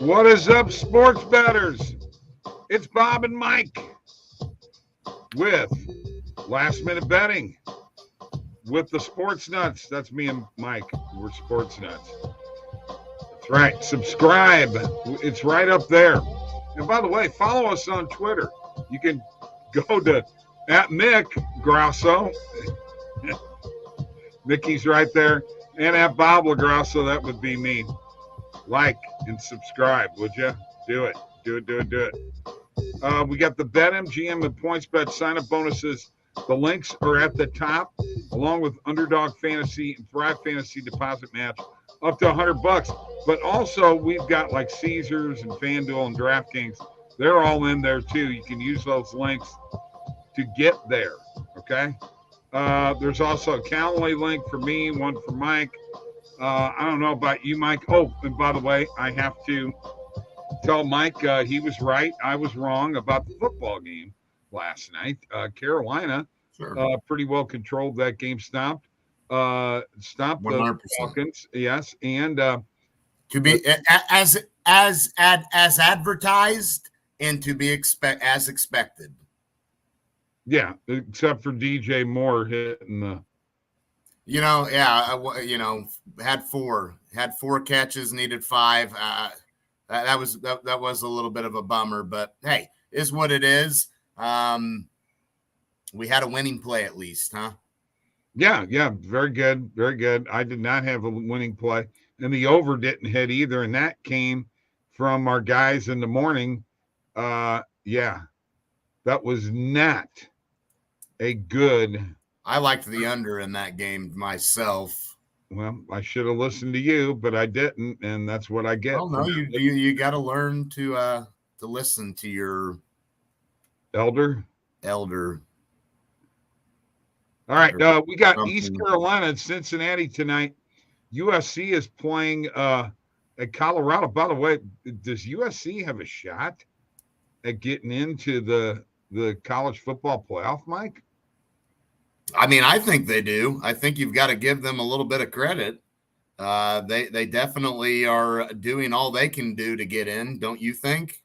What is up, sports bettors? It's Bob and Mike with Last Minute Betting with the Sports Nuts. That's me and Mike. We're Sports Nuts. That's right. Subscribe. It's right up there. And by the way, follow us on Twitter. You can go to @Mick Grasso. Mickey's right there. And @Bob LaGrasso. That would be me. Like and subscribe, would you? Do it. Do it. We got the BetMGM and PointsBet sign-up bonuses. The links are at the top, along with Underdog Fantasy and Thrive Fantasy deposit match up to $100. But also, we've got like Caesars and FanDuel and DraftKings. They're all in there too. You can use those links to get there. Okay. There's also a Calendly link for me, one for Mike. I don't know about you, Mike. Oh, and by the way, I have to tell Mike he was right. I was wrong about the football game last night. Carolina pretty well controlled that game. Stopped 100%. the Falcons. Yes, and to be as advertised and to be as expected. Yeah, except for DJ Moore hitting the. Had four catches, needed 5. That was a little bit of a bummer, but hey, is what it is. We had a winning play at least, huh? Yeah, very good. I did not have a winning play, and the over didn't hit either, and that came from our guys in the morning. That was not a good. I liked the under in that game myself. Well, I should have listened to you, but I didn't, and that's what I get. Oh no, you got to learn to listen to your elder. All right, we got East Carolina and Cincinnati tonight. USC is playing at Colorado. By the way, does USC have a shot at getting into the college football playoff, Mike? I mean, I think they do. I think you've got to give them a little bit of credit. They definitely are doing all they can do to get in, don't you think?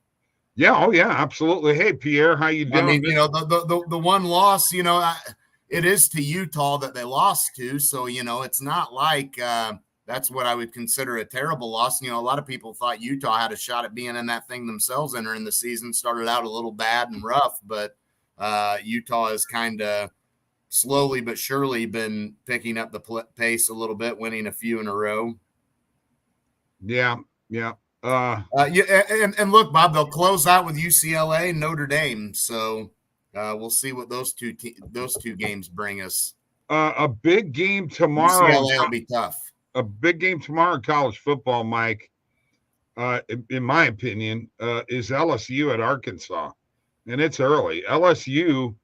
Yeah. Oh, yeah, absolutely. Hey, Pierre, how you doing? I mean, the one loss, it is to Utah that they lost to. So, it's not like that's what I would consider a terrible loss. A lot of people thought Utah had a shot at being in that thing themselves entering the season. Started out a little bad and rough, but Utah is kind of slowly but surely been picking up the pace a little bit, winning a few in a row. Yeah. And look, Bob, they'll close out with UCLA and Notre Dame. So we'll see what those two games bring us. A big game tomorrow. UCLA will be tough. A big game tomorrow in college football, Mike, in my opinion, is LSU at Arkansas. And it's early. LSU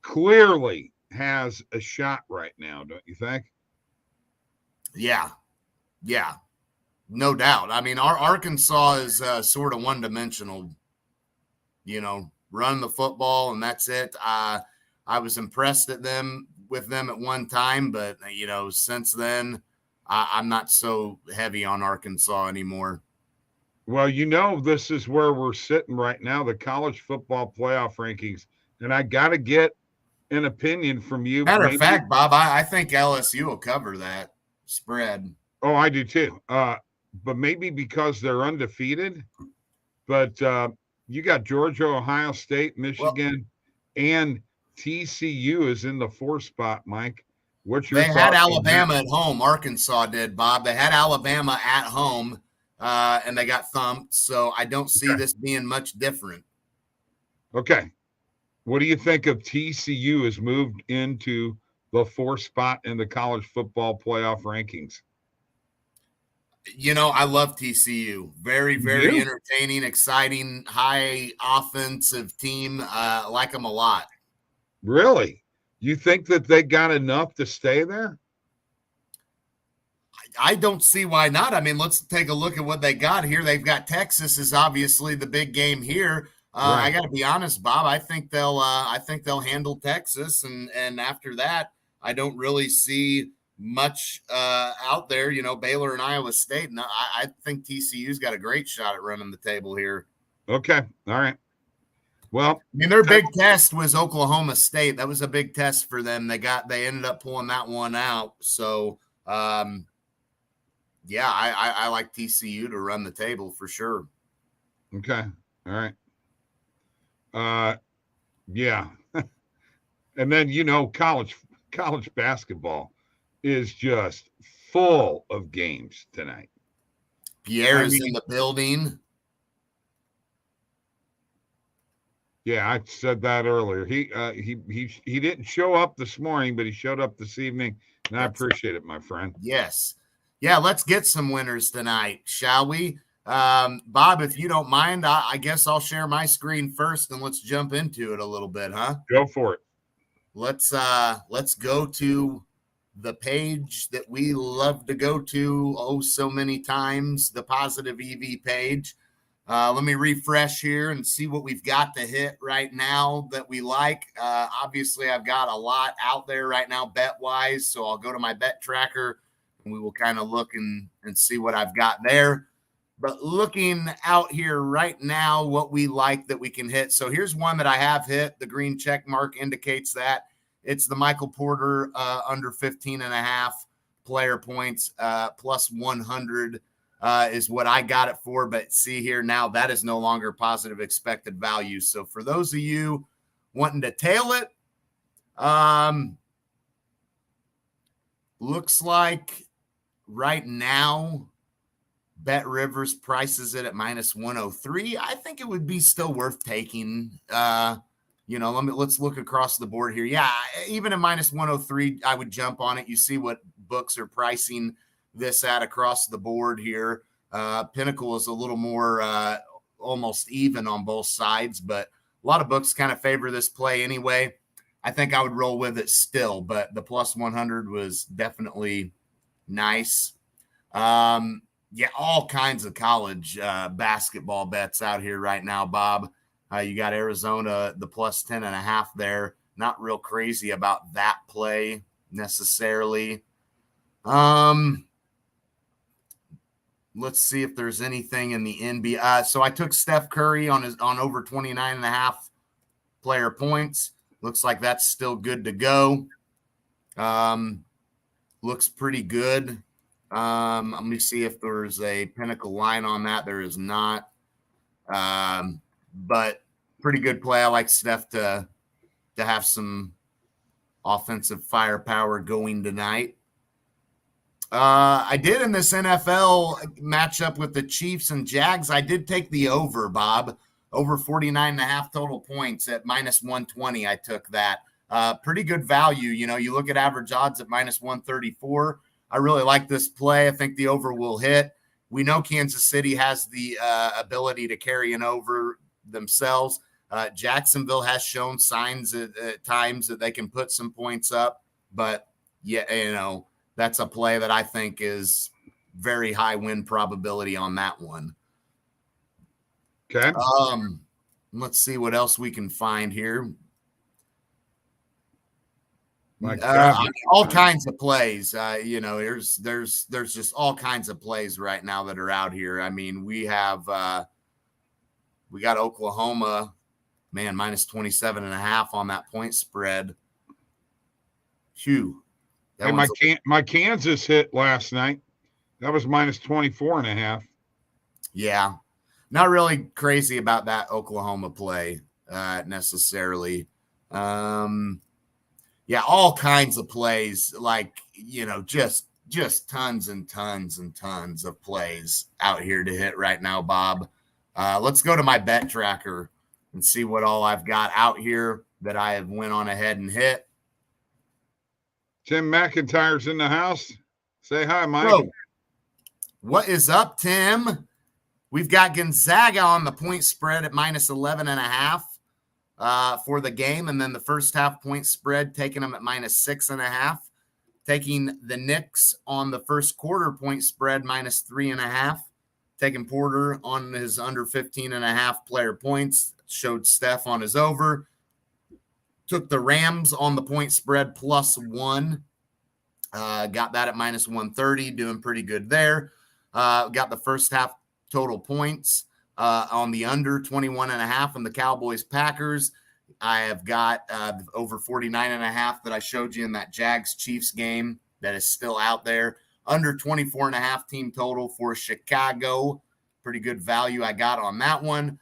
clearly has a shot right now, don't you think? Yeah, no doubt. I mean, our Arkansas is sort of one-dimensional, run the football and that's it. I was impressed with them at one time, but since then I'm not so heavy on Arkansas anymore. Well, this is where we're sitting right now, the college football playoff rankings, and I got to get an opinion from you. Matter of fact, Bob, I think LSU will cover that spread. Oh, I do too. But maybe because they're undefeated. But you got Georgia, Ohio State, Michigan, and TCU is in the 4th spot, Mike. What's your thought? They had Alabama at home. Arkansas did, Bob. They had Alabama at home, and they got thumped. So I don't see this being much different. Okay. What do you think of TCU has moved into the 4th spot in the college football playoff rankings? I love TCU. Very, very entertaining, exciting, high offensive team. I like them a lot. Really? You think that they got enough to stay there? I don't see why not. I mean, let's take a look at what they got here. They've got Texas is obviously the big game here. Right. I got to be honest, Bob. I think they'll handle Texas, and after that, I don't really see much out there, Baylor and Iowa State. And I think TCU's got a great shot at running the table here. Okay. All right. Well, I mean, their big test was Oklahoma State. That was a big test for them. They ended up pulling that one out. So, I like TCU to run the table for sure. Okay. All right. Yeah. And then, college basketball is just full of games tonight. Pierre is in the building. Yeah, I said that earlier. He didn't show up this morning, but he showed up this evening, and I appreciate it, my friend. Yes. Yeah, let's get some winners tonight, shall we? Bob, if you don't mind, I guess I'll share my screen first, and let's jump into it a little bit, huh? Go for it. Let's go to the page that we love to go to so many times, the Positive EV page. Let me refresh here and see what we've got to hit right now that we like. Obviously, I've got a lot out there right now bet-wise, so I'll go to my bet tracker, and we will kind of look and see what I've got there. But looking out here right now, what we like that we can hit. So here's one that I have hit. The green check mark indicates that. It's the Michael Porter under 15.5 player points, plus 100 is what I got it for. But see here now, that is no longer positive expected value. So for those of you wanting to tail it, looks like right now, Bet Rivers prices it at minus 103. I think it would be still worth taking. Let's look across the board here. Yeah, even at minus 103, I would jump on it. You see what books are pricing this at across the board here. Pinnacle is a little more almost even on both sides, but a lot of books kind of favor this play anyway. I think I would roll with it still, but the plus 100 was definitely nice. Yeah, all kinds of college basketball bets out here right now, Bob. You got Arizona, the plus 10.5 there. Not real crazy about that play necessarily. Let's see if there's anything in the NBA. So I took Steph Curry on over 29.5 player points. Looks like that's still good to go. Looks pretty good. Let me see if there's a Pinnacle line on that. There is not. But pretty good play. I like Steph to have some offensive firepower going tonight. I did in this NFL matchup with the Chiefs and Jags. I did take the over, Bob, over 49.5 total points at minus 120. I took that. Pretty good value. You look at average odds at minus 134. I really like this play. I think the over will hit. We know Kansas City has the ability to carry an over themselves. Jacksonville has shown signs at times that they can put some points up. But, yeah, that's a play that I think is very high win probability on that one. Okay. Let's see what else we can find here. All kinds of plays. There's just all kinds of plays right now that are out here. I mean, we got Oklahoma, man, minus 27.5 on that point spread. Phew. Hey, my Kansas hit last night. That was minus 24.5. Yeah. Not really crazy about that Oklahoma play necessarily. Yeah, all kinds of plays, like, just tons and tons and tons of plays out here to hit right now, Bob. Let's go to my bet tracker and see what all I've got out here that I have went on ahead and hit. Tim McIntyre's in the house. Say hi, Mike. Whoa. What is up, Tim? We've got Gonzaga on the point spread at minus 11.5 for the game. And then the first half point spread, taking them at minus 6.5. Taking the Knicks on the first quarter point spread, minus 3.5. Taking Porter on his under 15.5 player points. Showed Steph on his over. Took the Rams on the point spread plus 1. Got that at minus 130, doing pretty good there. Got the first half total points on the under 21.5 in the Cowboys Packers. I have got over 49.5 that I showed you in that Jags Chiefs game that is still out there. Under 24.5 team total for Chicago. Pretty good value I got on that one.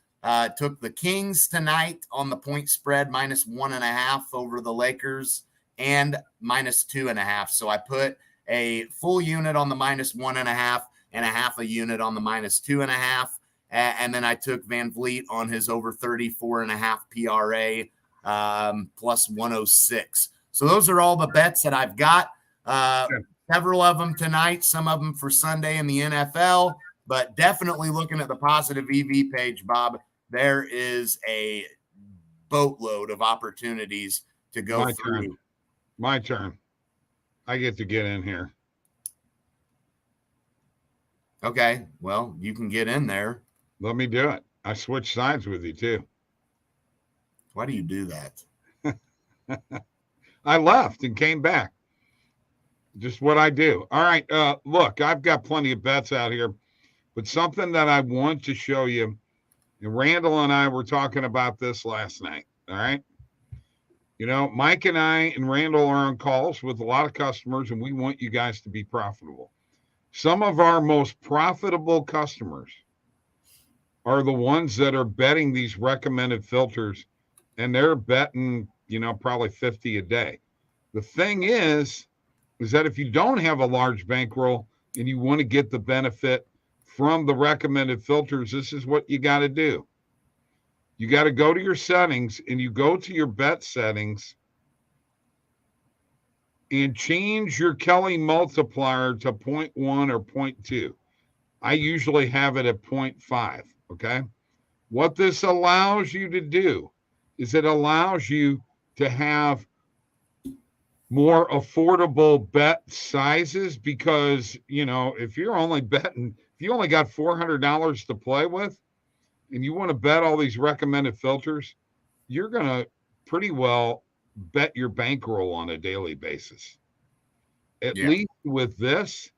Took the Kings tonight on the point spread, minus 1.5 over the Lakers and minus 2.5. So I put a full unit on the minus 1.5 and a half a unit on the minus 2.5. And then I took Van Vliet on his over 34.5 PRA plus 106. So those are all the bets that I've got. Several of them tonight, some of them for Sunday in the NFL, but definitely looking at the positive EV page, Bob, there is a boatload of opportunities to go through. My turn. I get to get in here. Okay, well, you can get in there. Let me do it. I switched sides with you, too. Why do you do that? I left and came back. Just what I do. All right. Look, I've got plenty of bets out here, but something that I want to show you, and Randall and I were talking about this last night. All right. You know, Mike and I and Randall are on calls with a lot of customers, and we want you guys to be profitable. Some of our most profitable customers are the ones that are betting these recommended filters, and they're betting, you know, probably 50 a day. The thing is that if you don't have a large bankroll and you want to get the benefit from the recommended filters, this is what you got to do. You got to go to your settings, and you go to your bet settings and change your Kelly multiplier to 0.1 or 0.2. I usually have it at 0.5, okay? What this allows you to do is it allows you to have more affordable bet sizes, because, you know, if you're only betting, if you only got $400 to play with and you want to bet all these recommended filters, you're going to pretty well bet your bankroll on a daily basis. At least with this,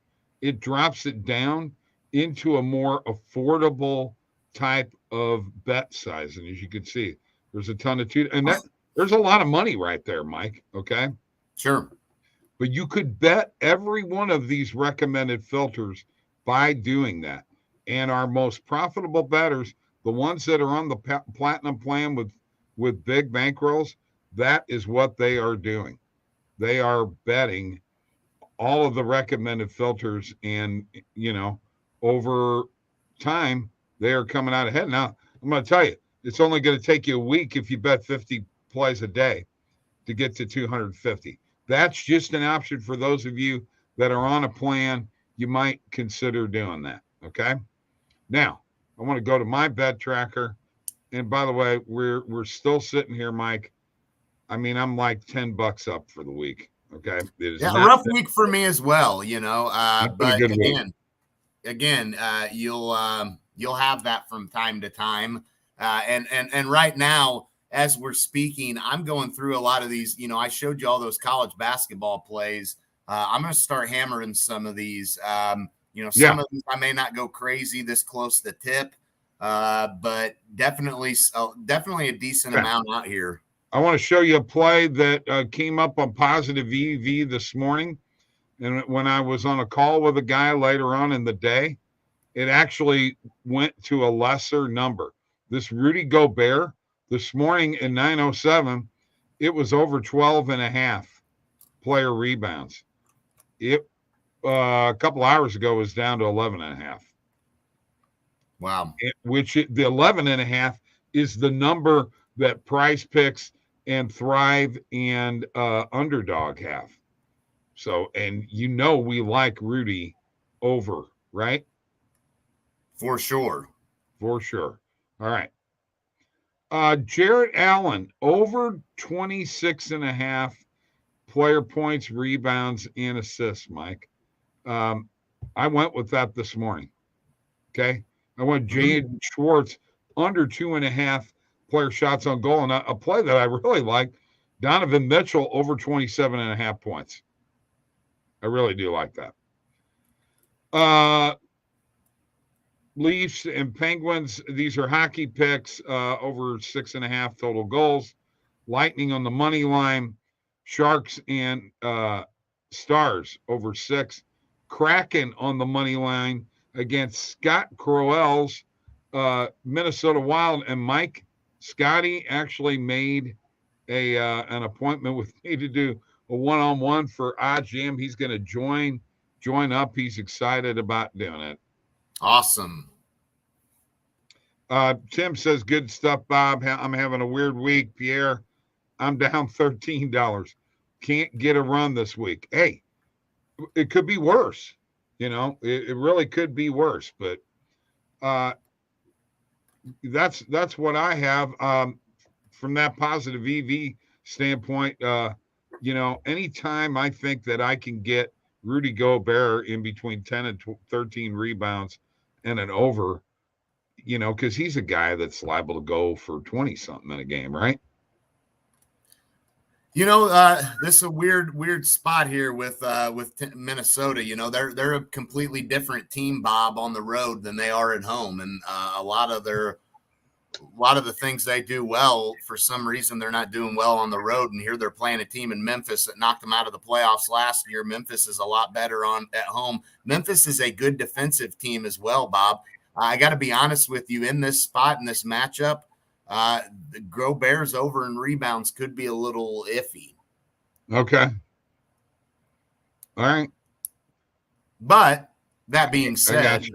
it drops it down into a more affordable type of bet size. And as you can see, there's a ton of there's a lot of money right there, Mike. Okay. Sure. But you could bet every one of these recommended filters by doing that. And our most profitable bettors, the ones that are on the platinum plan with big bankrolls, that is what they are doing. They are betting all of the recommended filters, and, you know, over time, they are coming out ahead. Now, I'm going to tell you, it's only going to take you a week if you bet 50 plays a day to get to 250. That's just an option for those of you that are on a plan. You might consider doing that. Okay. Now, I want to go to my bet tracker. And by the way, we're still sitting here, Mike. I mean, I'm like $10 up for the week. Okay. It is a rough week for me as well, you know. But again, you'll have that from time to time. And right now, as we're speaking, I'm going through a lot of these. You know, I showed you all those college basketball plays. I'm going to start hammering some of these. You know, some of these I may not go crazy this close to the tip, but definitely a decent amount out here. I want to show you a play that came up on positive EV this morning. And when I was on a call with a guy later on in the day, it actually went to a lesser number. This Rudy Gobert, this morning in 9:07, it was over 12.5 player rebounds. It a couple hours ago was down to 11.5. Wow. The 11.5 is the number that Prize Picks and Thrive and Underdog have. So, and you know we like Rudy over, right? For sure. For sure. All right. Jarrett Allen, over 26.5 player points, rebounds, and assists, Mike. I went with that this morning. Okay. I went Jaden Schwartz, under 2.5 player shots on goal. And a play that I really liked, Donovan Mitchell, over 27.5 points. I really do like that. Leafs and Penguins, these are hockey picks, over 6.5 total goals. Lightning on the money line. Sharks and Stars over 6. Kraken on the money line against Scott Crowell's Minnesota Wild. And Mike, Scotty actually made an appointment with me to do a one-on-one for OddsJam. He's going to join up. He's excited about doing it. Awesome. Tim says, good stuff, Bob. I'm having a weird week. Pierre, I'm down $13. Can't get a run this week. Hey, it could be worse. It really could be worse. But that's what I have from that positive EV standpoint. Anytime I think that I can get Rudy Gobert in between 10 and 13 rebounds and an over, because he's a guy that's liable to go for 20-something in a game, right? This is a weird spot here with Minnesota. They're a completely different team, Bob, on the road than they are at home, and a lot of the things they do well, for some reason, they're not doing well on the road. And here they're playing a team in Memphis that knocked them out of the playoffs last year. Memphis is a lot better at home. Memphis is a good defensive team as well, Bob. I got to be honest with you, in this spot, in this matchup, the Gobert's over in rebounds could be a little iffy. Okay. All right. But that being said,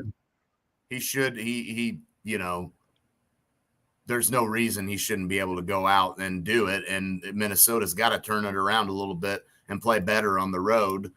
there's no reason he shouldn't be able to go out and do it. And Minnesota's got to turn it around a little bit and play better on the road.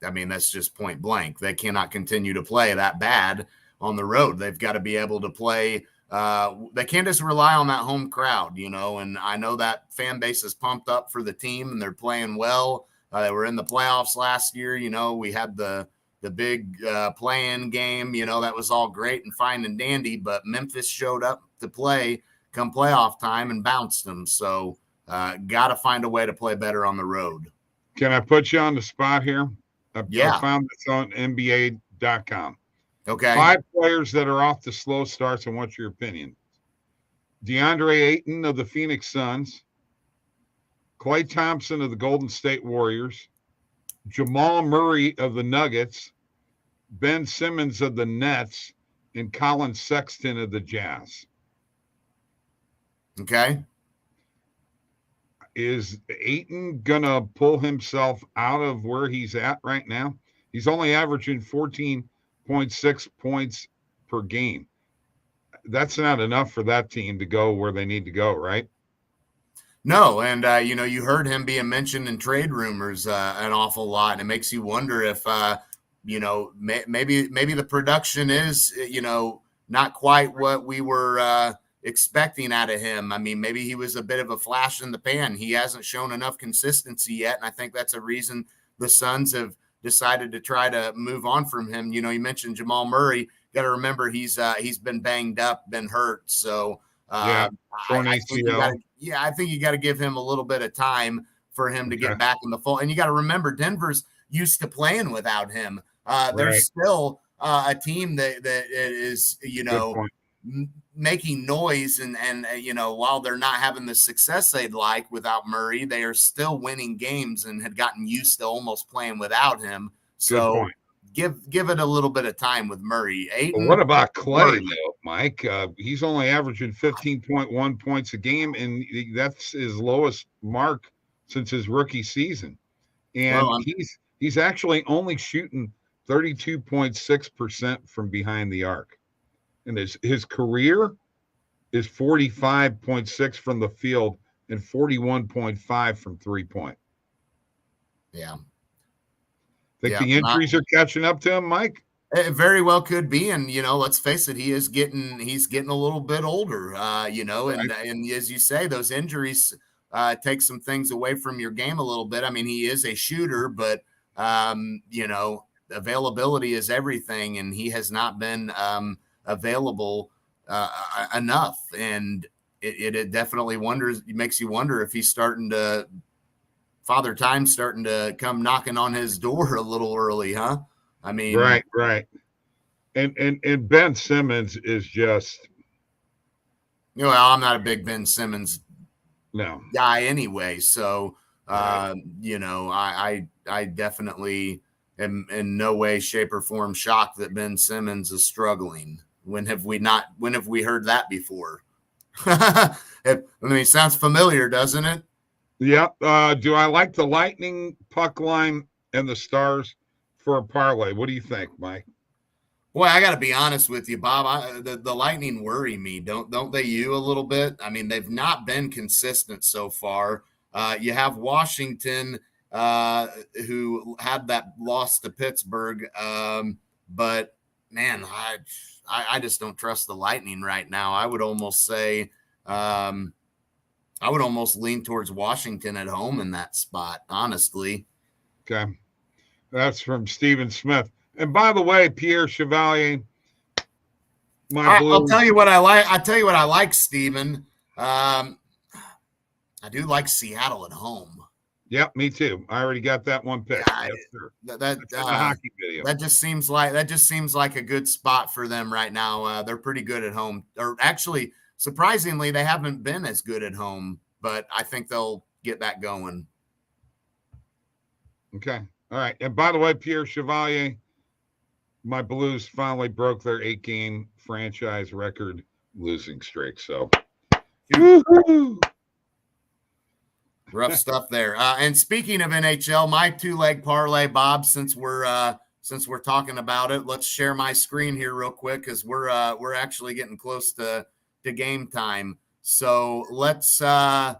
That's just point blank. They cannot continue to play that bad on the road. They've got to be able to play. They can't just rely on that home crowd, and I know that fan base is pumped up for the team and they're playing well. They were in the playoffs last year. We had the big play-in game, that was all great and fine and dandy, but Memphis showed up to play come playoff time and bounced them. So got to find a way to play better on the road. Can I put you on the spot here? Yeah. I found this on NBA.com. Okay. 5 players that are off to slow starts, and what's your opinion? DeAndre Ayton of the Phoenix Suns, Klay Thompson of the Golden State Warriors, Jamal Murray of the Nuggets, Ben Simmons of the Nets, and Colin Sexton of the Jazz. Okay. Is Ayton going to pull himself out of where he's at right now? He's only averaging 14.6 points per game. That's not enough for that team to go where they need to go, right? No, and you heard him being mentioned in trade rumors an awful lot, and it makes you wonder if maybe the production is not quite what we were expecting out of him. I mean, maybe he was a bit of a flash in the pan. He hasn't shown enough consistency yet, and I think that's a reason the Suns have decided to try to move on from him. You mentioned Jamal Murray. Got to remember he's been banged up, been hurt, so. I think you got to give him a little bit of time for him to get back in the fold. And you got to remember, Denver's used to playing without him. They're still a team that is, making noise. And while they're not having the success they'd like without Murray, they are still winning games and had gotten used to almost playing without him. So give it a little bit of time with Murray. Well, what about Klay, though, Mike? He's only averaging 15.1 points a game, and that's his lowest mark since his rookie season. And he's actually only shooting 32.6% from behind the arc. And his career is 45.6 from the field and 41.5 from three-point. Yeah. Think the injuries are catching up to him, Mike? It very well could be. And, let's face it, he's getting a little bit older, and as you say, those injuries take some things away from your game a little bit. I mean, he is a shooter, but, availability is everything, and he has not been available enough. And it definitely makes you wonder if he's starting to Father Time's starting to come knocking on his door a little early, huh? I mean, right. And Ben Simmons is just, I'm not a big Ben Simmons no guy anyway, so right. I definitely am in no way, shape, or form shocked that Ben Simmons is struggling. When have we heard that before? It sounds familiar, doesn't it? Yep. Do I like the Lightning puck line and the Stars for a parlay? What do you think, Mike? Boy, I got to be honest with you, Bob. The Lightning worry me, don't they? You a little bit. I mean, they've not been consistent so far. You have Washington, who had that loss to Pittsburgh, but man, I just don't trust the Lightning right now. I would almost say, I would almost lean towards Washington at home in that spot, honestly. Okay, that's from Stephen Smith. And by the way, Pierre Chevalier, I'll tell you what I like. I like, Steven. I do like Seattle at home. Yep, me too. I already got that one pick. Yes, sir. That's in the hockey video. That just seems like a good spot for them right now. They're pretty good at home. Or actually, surprisingly, they haven't been as good at home, but I think they'll get that going. Okay. All right. And by the way, Pierre Chevalier, my Blues finally broke their 8-game franchise record losing streak. So, woo-hoo! Rough stuff there. And speaking of NHL, my 2-leg parlay, Bob. Since we're talking about it, let's share my screen here real quick because we're actually getting close to game time. So let's go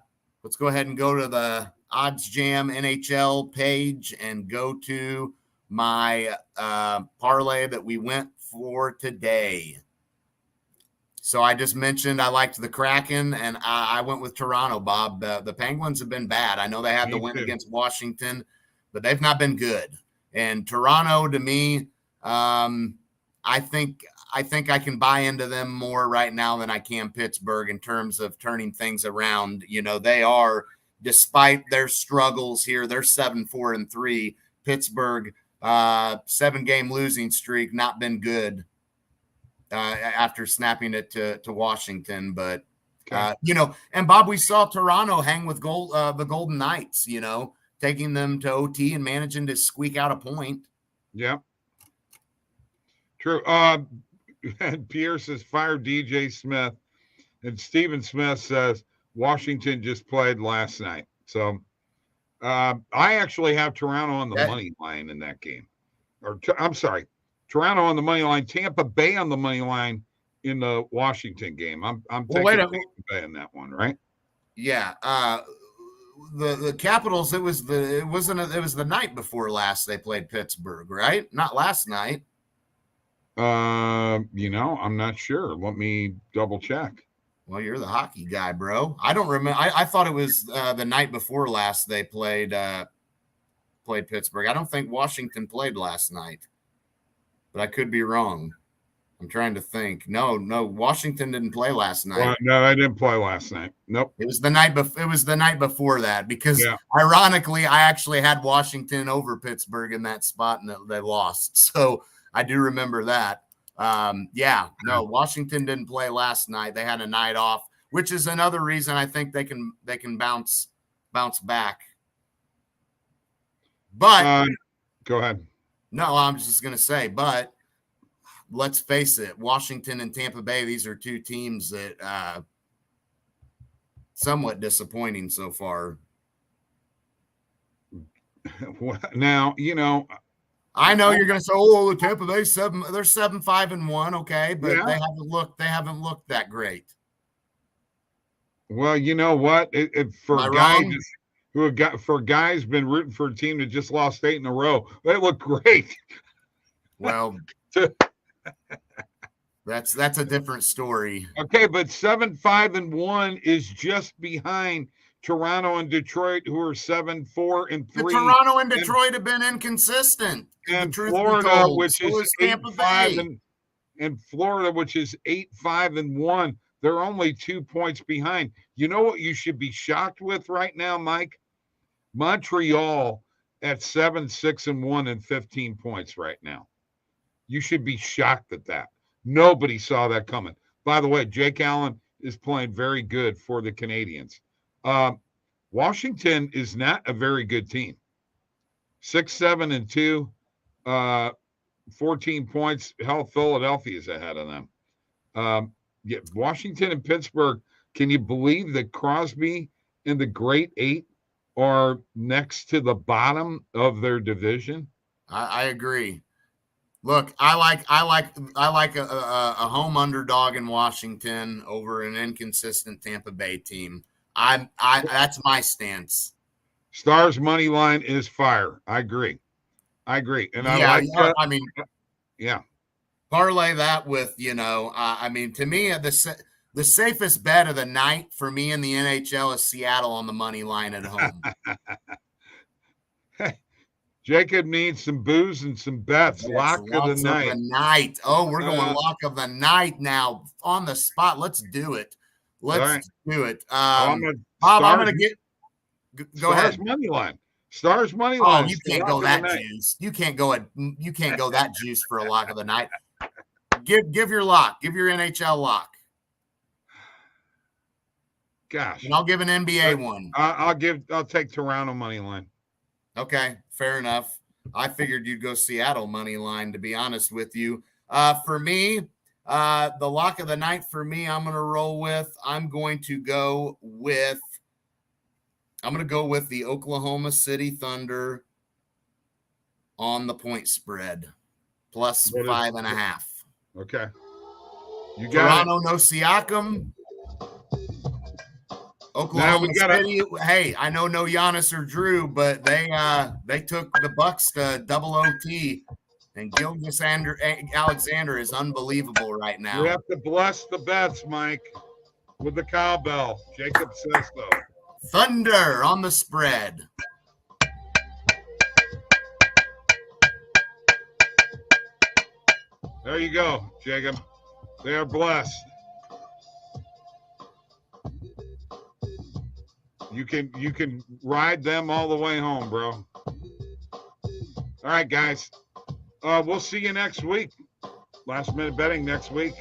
ahead and go to the OddsJam NHL page and go to my parlay that we went for today. So I just mentioned I liked the Kraken, and I went with Toronto, Bob. The Penguins have been bad. I know they had the win against Washington, but they've not been good. And Toronto, to me, I think I can buy into them more right now than I can Pittsburgh in terms of turning things around. You know, they are, despite their struggles here, they're 7-4-3. Pittsburgh, 7-game losing streak, not been good after snapping it to Washington. But, and Bob, we saw Toronto hang with the Golden Knights, taking them to OT and managing to squeak out a point. Yeah. True. Pierre says, fire DJ Smith. And Stephen Smith says, Washington just played last night. So I actually have Toronto on the money line in that game. I'm sorry, Toronto on the money line, Tampa Bay on the money line in the Washington game. I'm taking Tampa Bay in that one, right? Yeah. The Capitals, it was the night before last they played Pittsburgh, right? Not last night. I'm not sure. Let me double check. Well, you're the hockey guy, bro. I don't remember. I thought it was the night before last they played Pittsburgh. I don't think Washington played last night, but I could be wrong. I'm trying to think. No, Washington didn't play last night. Well, no, I didn't play last night. Nope. It was the night before that because ironically, I actually had Washington over Pittsburgh in that spot and they lost. So I do remember that. Washington didn't play last night. They had a night off, which is another reason I think they can bounce back. But go ahead. No, I'm just going to say, but let's face it, Washington and Tampa Bay, these are two teams that somewhat disappointing so far. Now, I know you're going to say, "Oh, Tampa Bay they're 7-5-1, okay," but they haven't looked that great. Well, you know what? For guys been rooting for a team that just lost 8 in a row, they look great. Well, that's a different story. Okay, but 7-5-1 is just behind Toronto and Detroit, who are 7-4-3. Toronto and Detroit have been inconsistent. And Florida, which is 8-5, and Florida, which is 8-5-1. They're only 2 points behind. You know what you should be shocked with right now, Mike? Montreal at 7-6-1 and 15 points right now. You should be shocked at that. Nobody saw that coming. By the way, Jake Allen is playing very good for the Canadians. Washington is not a very good team. 6-7-2, 14 points. Hell, Philadelphia is ahead of them. Yeah, Washington and Pittsburgh. Can you believe that Crosby and the Great Eight are next to the bottom of their division? I agree. Look, I like a home underdog in Washington over an inconsistent Tampa Bay team. That's my stance. Stars money line is fire. I agree. And I mean, yeah. Parlay that with, to me, the safest bet of the night for me in the NHL is Seattle on the money line at home. Jacob needs some booze and some bets. Lock of the night. Oh, we're going lock of the night now on the spot. Let's do it. Let's do it. Bob, I'm going to get. Go ahead. Money line. Stars money line. Oh, you can't go that juice. You can't go that juice for a lock of the night. Give your lock. Give your NHL lock. Gosh. And I'll give an NBA one. I'll take Toronto money line. Okay, fair enough. I figured you'd go Seattle money line, to be honest with you. For me, the lock of the night for me, I'm going to go with the Oklahoma City Thunder on the point spread, plus 5.5. Okay. You got Toronto, no Siakam. Oklahoma City. Hey, I know no Giannis or Drew, but they took the Bucks to double OT, and Gilgeous-Alexander is unbelievable right now. You have to bless the bets, Mike, with the cowbell. Jacob says so. Thunder on the spread. There you go, Jacob. They are blessed. You can ride them all the way home, bro. All right, guys. We'll see you next week. Last minute betting next week.